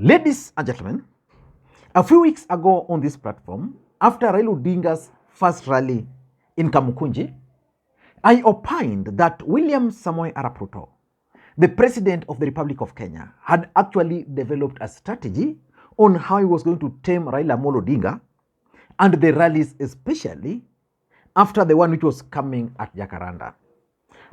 Ladies and gentlemen, a few weeks ago on this platform, after Raila Odinga's first rally in Kamukunji, I opined that William Samoei Arap Ruto, the President of the Republic of Kenya, had actually developed a strategy on how he was going to tame Raila Odinga and the rallies, especially after the one which was coming at Jacaranda.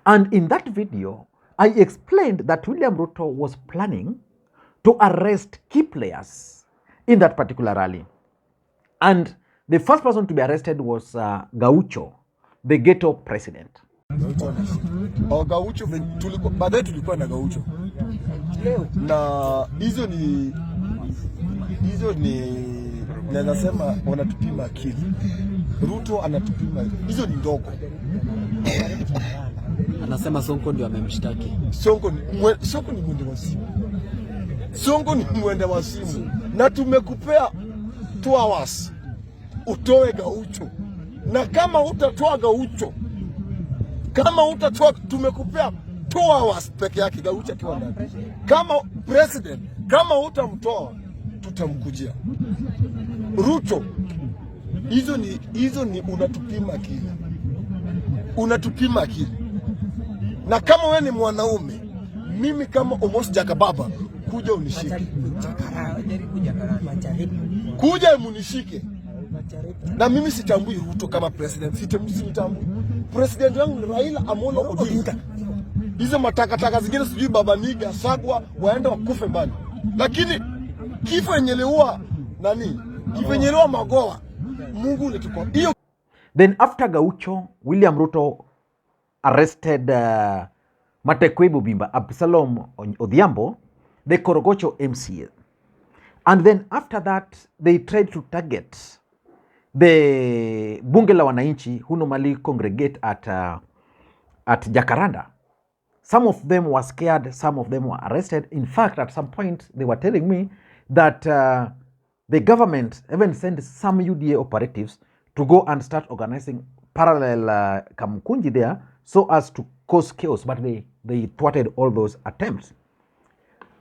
And in that video, I explained that William Ruto was planning to arrest key players in that particular rally. And the first person to be arrested was Gaucho, the ghetto president. Gaucho baadaye tulikuwa na Gaucho. Na hizo ni nasema wanatupima akili. Ruto anatupima. Hizo ni ndogo. Anasema Sonko ndio amemshtaki. Sonko ni mwende wa simu. Sonko ni mwende wa simu. Na tumekupea 2 hours utoe Gaucho. Na kama utatoa Gaucho, tumekupea 2 hours peke yake Gaucho akiwa ndani. Kama president, kama utamtoa, tutamkujia. Ruto, hizo ni unatupima akili. Unatupima akili. Na kama wewe ni mwanaume, mimi kama Amos Jakababa, kuja unishike. Kuja munishike. Na mimi sitambui Ruto kama president. Sitambui. President wangu ni Raila Amolo Odinga. Hizo matakataka zingine sijui Baba Niga, Sagwa, waenda wakufe mbali. Lakini kifo yenyelewa nani? Kifo yenyelewa Magoa. Mungu letuko. Hiyo. Then after Gaucho, William Ruto arrested Makwiny Bimba, Absalom Odhiambo, the Korogocho MCA. And then after that, they tried to target the bunge la wananchi who normally congregate at Jacaranda. Some of them were scared, some of them were arrested. In fact, at some point, they were telling me that the government even sent some UDA operatives to go and start organizing parallel Kamukunji there so as to cause chaos, but they thwarted all those attempts.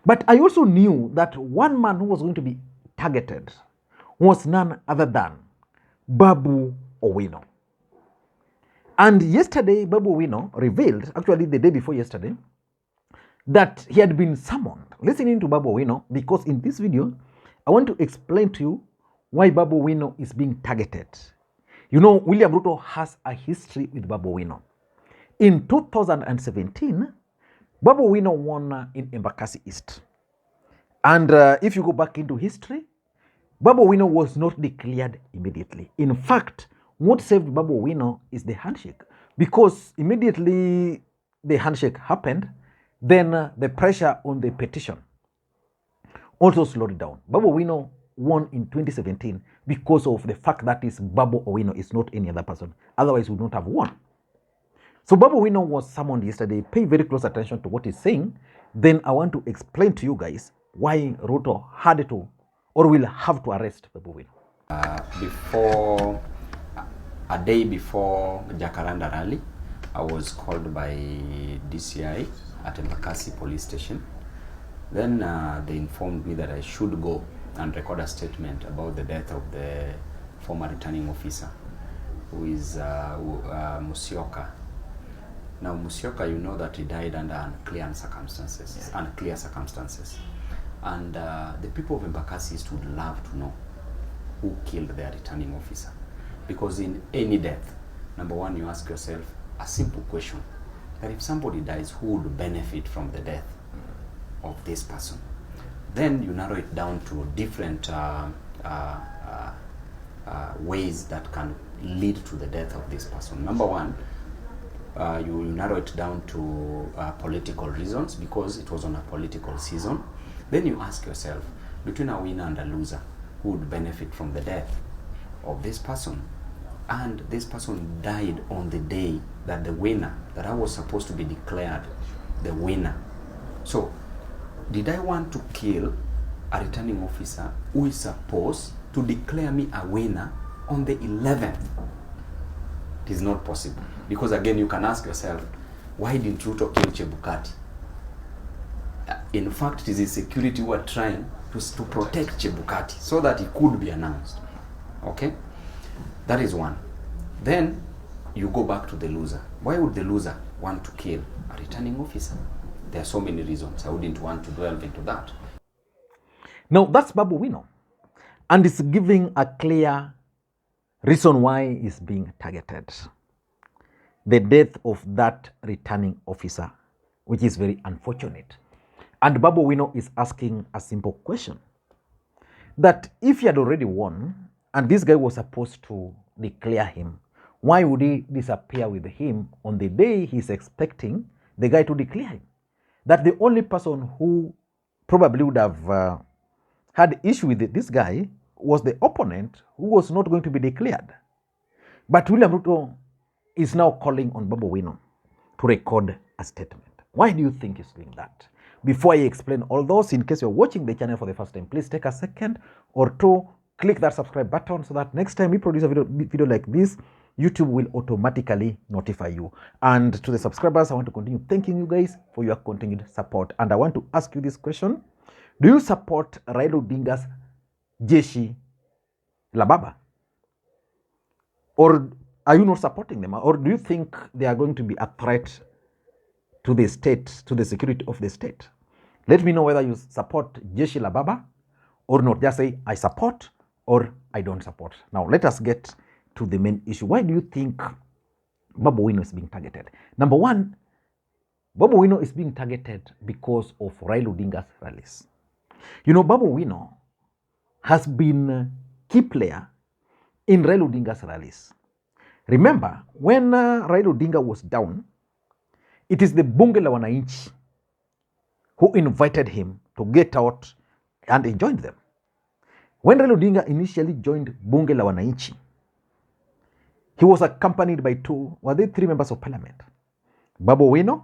But I also knew that one man who was going to be targeted was none other than Babu Owino. And yesterday, Babu Owino revealed, actually the day before yesterday, that he had been summoned. Listening to Babu Owino, because in this video, I want to explain to you why Babu Owino is being targeted. You know, William Ruto has a history with Babu Owino. In 2017, Babu Owino won in Embakasi East. And if you go back into history, Babu Owino was not declared immediately. In fact, what saved Babu Owino is the handshake. Because immediately the handshake happened, then the pressure on the petition also slowed it down. Babu Owino won in 2017 because of the fact that is Babu Owino is not any other person. Otherwise, we would not have won. So Babu Owino was summoned yesterday. Pay very close attention to what he's saying. Then I want to explain to you guys why Ruto had to or will have to arrest Babu Owino. A day before Jacaranda rally, I was called by DCI at Mpesa police station. Then they informed me that I should go and record a statement about the death of the former returning officer, who is Musyoka. Now, Musyoka, you know that he died under unclear circumstances. And the people of Embakasi would love to know who killed their returning officer. Because in any death, number one, you ask yourself a simple question. That if somebody dies, who would benefit from the death of this person? Then you narrow it down to different ways that can lead to the death of this person. Number one, you narrow it down to political reasons, because it was on a political season. Then you ask yourself, between a winner and a loser, who would benefit from the death of this person? And this person died on the day that the winner, that I was supposed to be declared the winner. So, did I want to kill a returning officer who is supposed to declare me a winner on the 11th? It is not possible. Because again, you can ask yourself, why didn't Ruto kill Chebukati? In fact, it is the security who are trying to protect Chebukati so that he could be announced. Okay? That is one. Then you go back to the loser. Why would the loser want to kill a returning officer? There are so many reasons. I wouldn't want to delve into that. Now, that's Babu Owino. And it's giving a clear reason why he's being targeted. The death of that returning officer, which is very unfortunate. And Babu Owino is asking a simple question. That if he had already won, and this guy was supposed to declare him, why would he disappear with him on the day he's expecting the guy to declare him? That the only person who probably would have had issue with this guy was the opponent who was not going to be declared. But William Ruto is now calling on Babu Owino to record a statement. Why do you think he's doing that? Before I explain all those, in case you're watching the channel for the first time, please take a second or two, click that subscribe button so that next time we produce a video like this, YouTube will automatically notify you. And to the subscribers, I want to continue thanking you guys for your continued support. And I want to ask you this question. Do you support Raila Odinga's Jeshi la Baba? Or are you not supporting them? Or do you think they are going to be a threat to the state, to the security of the state? Let me know whether you support Jeshi la Baba or not. Just say, I support or I don't support. Now, let us get to the main issue. Why do you think Babu Owino is being targeted? Number one, Babu Owino is being targeted because of Raila Odinga's rallies. You know, Babu Owino has been a key player in Raila Odinga's rallies. Remember, when Raila Odinga was down, it is the Bunge la Wananchi who invited him to get out, and he joined them. When Raila Odinga initially joined Bunge la Wananchi, he was accompanied by three members of parliament. Babu Owino,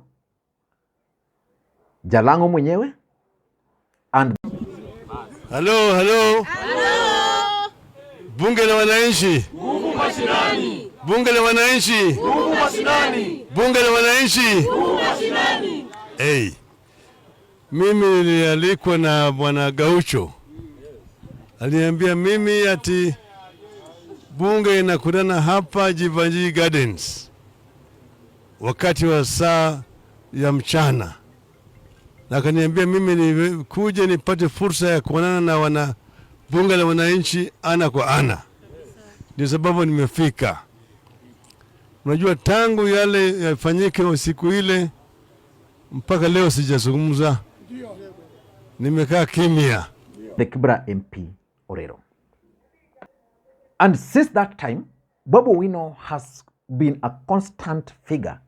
Jalango mwenyewe, and Hello. Bunge la Wananchi. Nguvu mashinani. Bunge la Wananchi. Nguvu mashinani. Bunge la Wananchi. Nguvu mashinani. Hey. Mimi nilialikwa na Bwana Gaucho. Aliniambia mimi ati bunge inakutana hapa Jivanji Gardens wakati wa saa ya mchana. Na akaniambia mimi nikuje nipate fursa ya kuonana na wana bunge la wananchi ana kwa ana. Ndio sababu nimefika. Unajua tangu yale yafanyike siku ile mpaka leo sijazungumza. Nimekaa kimya. The Kibra MP Orero. And since that time, Babu Owino has been a constant figure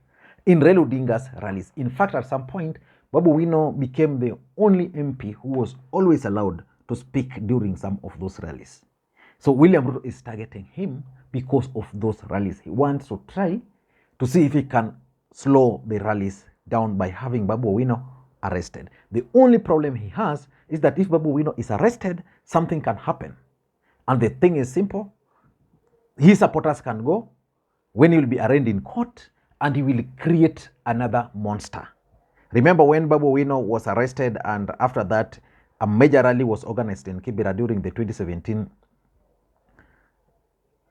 in Raila Odinga's rallies. In fact, at some point, Babu Owino became the only MP who was always allowed to speak during some of those rallies. So William Ruto is targeting him because of those rallies. He wants to try to see if he can slow the rallies down by having Babu Owino arrested. The only problem he has is that if Babu Owino is arrested, something can happen. And the thing is simple. His supporters can go when he will be arraigned in court, and he will create another monster. Remember when Babu Owino was arrested, and after that, a major rally was organized in Kibera during the 2017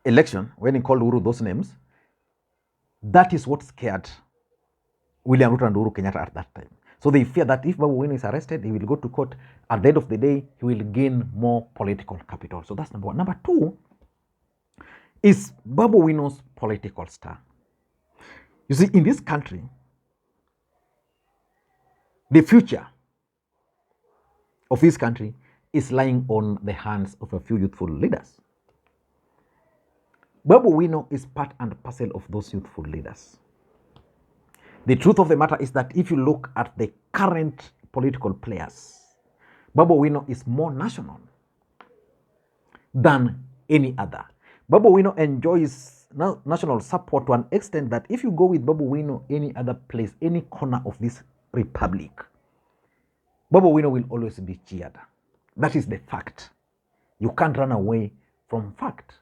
election, when he called Uhuru those names. That is what scared William Ruto and Uhuru Kenyatta at that time. So they fear that if Babu Owino is arrested, he will go to court. At the end of the day, he will gain more political capital. So that's number one. Number two is Babu Owino's political star. You see, in this country, the future of this country is lying on the hands of a few youthful leaders. Babu Owino is part and parcel of those youthful leaders. The truth of the matter is that if you look at the current political players, Babu Owino is more national than any other. Babu Owino enjoys national support to an extent that if you go with Babu Owino any other place, any corner of this republic, Babu Owino will always be cheered. That is the fact. You can't run away from fact.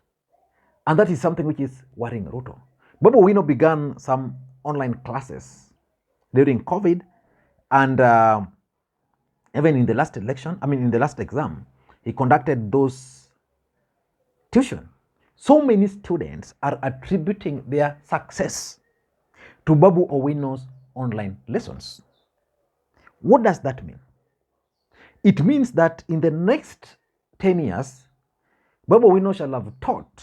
And that is something which is worrying Ruto. Babu Owino began some online classes during COVID, and Even in the last election, in the last exam, he conducted those tuition. So many students are attributing their success to Babu Owino's online lessons. What does that mean? It means that in the next 10 years, Babu Owino shall have taught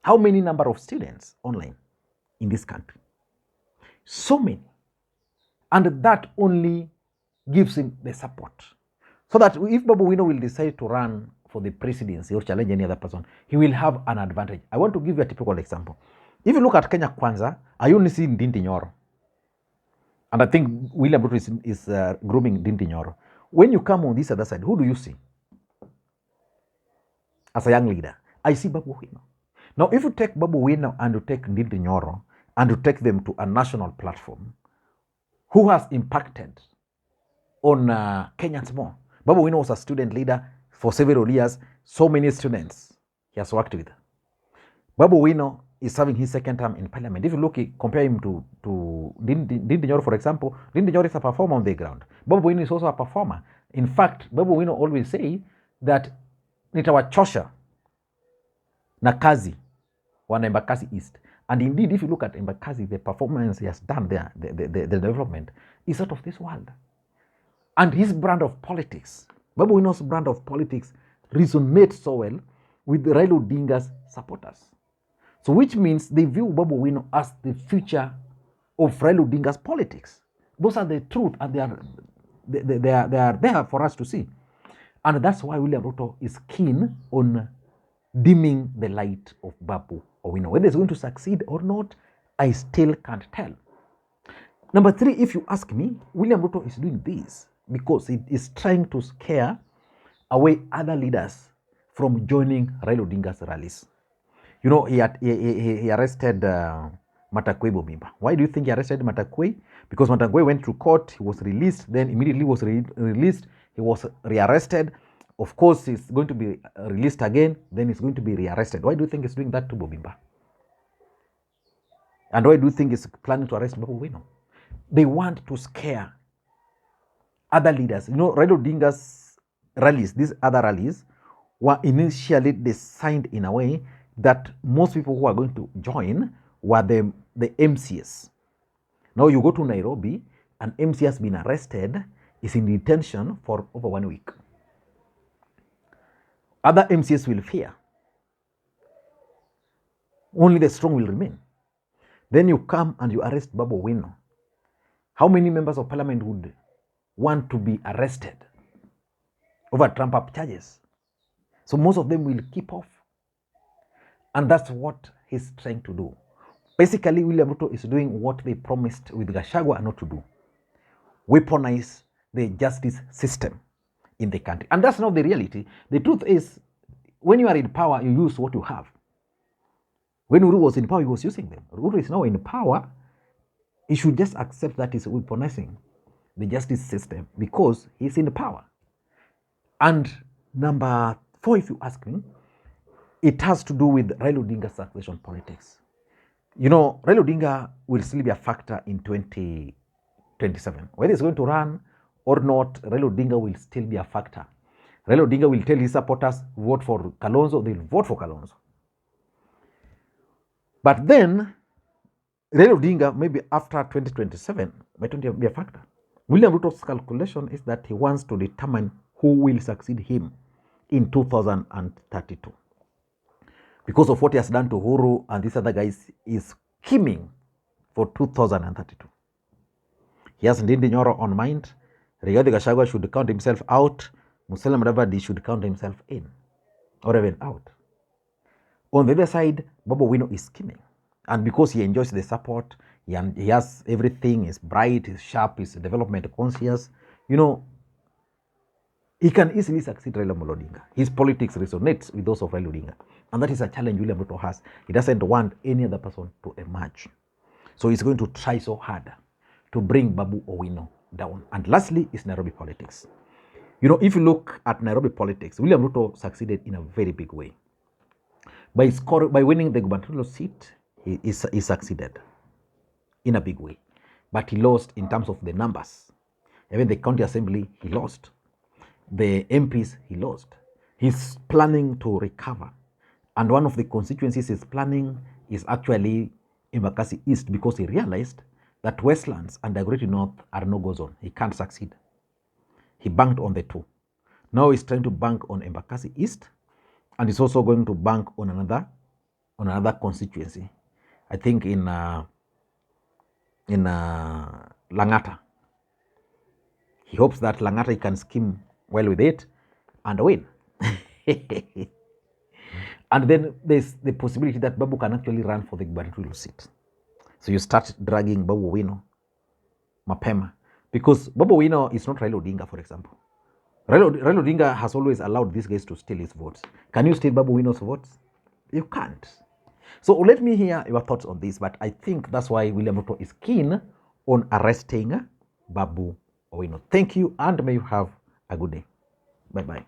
how many number of students online in this country? So many. And that only gives him the support. So that if Babu Owino will decide to run for the presidency or challenge any other person, he will have an advantage. I want to give you a typical example. If you look at Kenya Kwanza, I only see Ndindi Nyoro. And I think William Ruto is grooming Ndindi Nyoro. When you come on this other side, who do you see? As a young leader, I see Babu Owino. Now, if you take Babu Owino and you take Ndindi Nyoro and you take them to a national platform, who has impacted on Kenyans more? Babu Owino was a student leader for several years. So many students he has worked with. Babu Owino is serving his second term in parliament. If you look, compare him to Ndindi Nyoro, for example, Ndindi Nyoro is a performer on the ground. Babu Owino is also a performer. In fact, Babu Owino always say that nitawachosha na kazi wana Embakasi East. And indeed, if you look at Embakasi, the performance he has done there, the development is out of this world. And his brand of politics, Babu Owino's brand of politics, resonates so well with Raila Odinga's supporters. So which means they view Babu Owino as the future of Raila Odinga's politics. Those are the truth, and they are there for us to see. And that's why William Ruto is keen on dimming the light of Babu Owino. Whether it's going to succeed or not, I still can't tell. Number 3, if you ask me, William Ruto is doing this because he is trying to scare away other leaders from joining Raila Odinga's rallies. You know, he arrested Makwiny Bimba. Why do you think he arrested Makwiny? Because Makwiny went to court, he was released, then immediately was released, he was rearrested. Of course, he's going to be released again, then he's going to be rearrested. Why do you think he's doing that to Bimba? And why do you think he's planning to arrest Babu Owino? They want to scare other leaders. You know, Raila Odinga's rallies, these other rallies, were initially designed in a way that most people who are going to join were the MCs. Now you go to Nairobi, an MC has been arrested, is in detention for over 1 week. Other MCs will fear. Only the strong will remain. Then you come and you arrest Babu Owino. How many members of parliament would want to be arrested over trump-up charges? So most of them will keep off. And that's what he's trying to do. Basically, William Ruto is doing what they promised with Gachagua not to do. Weaponize the justice system in the country. And that's not the reality. The truth is, when you are in power, you use what you have. When Uhuru was in power, he was using them. Uhuru is now in power. He should just accept that he's weaponizing the justice system because he's in power. And number 4, if you ask me, it has to do with Raila Odinga's succession politics. You know, Raila Odinga will still be a factor in 2027. Whether he's going to run or not, Raila Odinga will still be a factor. Raila Odinga will tell his supporters, vote for Kalonzo, they'll vote for Kalonzo. But then, Raila Odinga, maybe after 2027, might not be a factor. William Ruto's calculation is that he wants to determine who will succeed him in 2032. Because of what he has done to Uhuru and these other guys, is scheming for 2032. He has Ndindi Nyoro on mind. Rigathi Gachagua should count himself out. Musalia Mudavadi should count himself in or even out. On the other side, Babu Owino is scheming. And because he enjoys the support, he has everything, he's bright, he's sharp, he's development conscious, you know, he can easily succeed Raila Odinga. His politics resonates with those of Raila Odinga. And that is a challenge William Ruto has. He doesn't want any other person to emerge. So he's going to try so hard to bring Babu Owino down. And lastly is Nairobi politics. You know, if you look at Nairobi politics, William Ruto succeeded in a very big way. By winning the gubernatorial seat, he succeeded in a big way. But he lost in terms of the numbers. Even the county assembly, he lost. The MPs, he lost. He's planning to recover. And one of the constituencies he's planning is actually Embakasi East, because he realized that Westlands and Dagoretti North are no-go zone. He can't succeed. He banked on the two. Now he's trying to bank on Embakasi East, and he's also going to bank on another constituency. I think in Langata. He hopes that Langata he can scheme well with it and win. And then there's the possibility that Babu can actually run for the gubernatorial seat. So you start dragging Babu Owino mapema, because Babu Owino is not Raila Odinga, for example. Raila Odinga has always allowed these guys to steal his votes. Can you steal Babu Owino's votes? You can't. So let me hear your thoughts on this, but I think that's why William Ruto is keen on arresting Babu Owino. Thank you, and may you have a good day. Bye-bye.